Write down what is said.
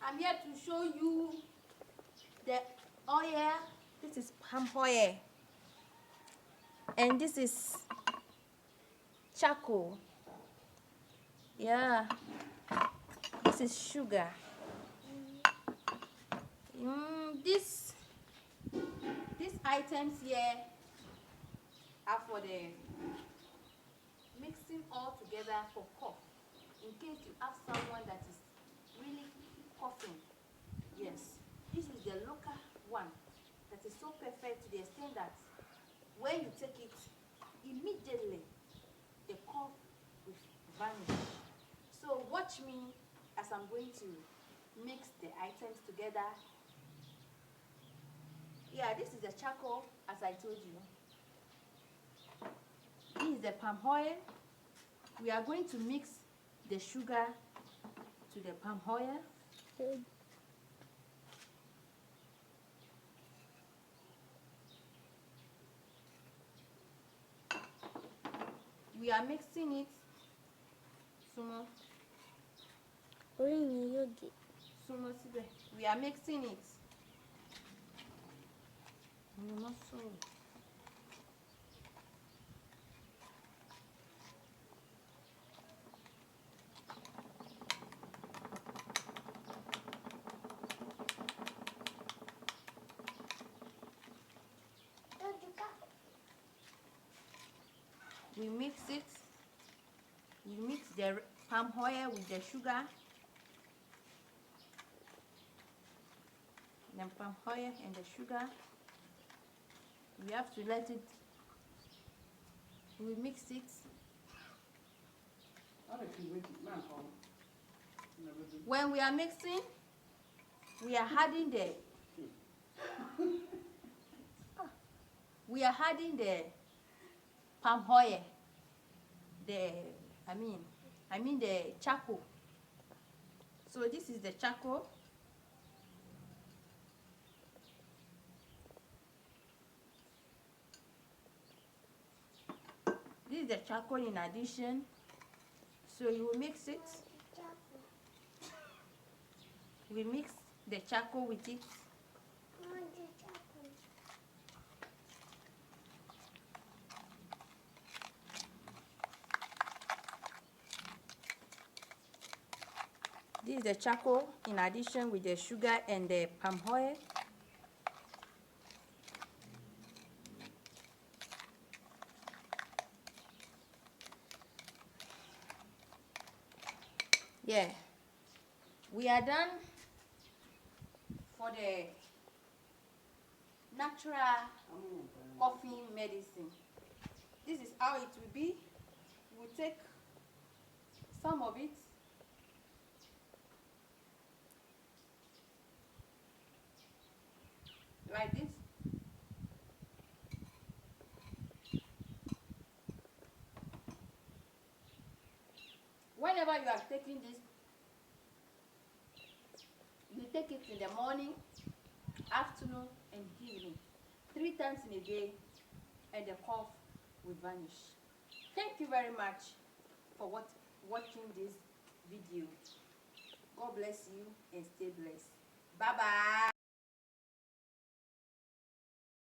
I'm here to show you the oil. This is palm oil, and this is charcoal. Yeah, this is sugar. These items here are for the mixing all together for cough. In case you have someone that is really coughing. Yes, this is the local one that is so perfect to the extent that when you take it, immediately the cough will vanish. So watch me as I'm going to mix the items together. Yeah, this is the charcoal, as I told you. This is the palm oil. We are going to mix the sugar to the palm oil. Good. We are mixing it. Sumo. Sumo sibe. We are mixing it. We mix it. We mix the palm oil with the sugar. The palm oil and the sugar. We have to let it. We mix it. When we are mixing, we are adding the palm oil. I mean the charcoal. So this is the charcoal. This is the charcoal in addition. So you will mix it. We mix the charcoal with it. This is the charcoal in addition with the sugar and the palm oil. Yeah, we are done for the natural coughing medicine. This is how it will be. We'll take some of it. Like this. Whenever you are taking this, you take it in the morning, afternoon, and evening. 3 times in a day, and the cough will vanish. Thank you very much for watching this video. God bless you and stay blessed. Bye-bye.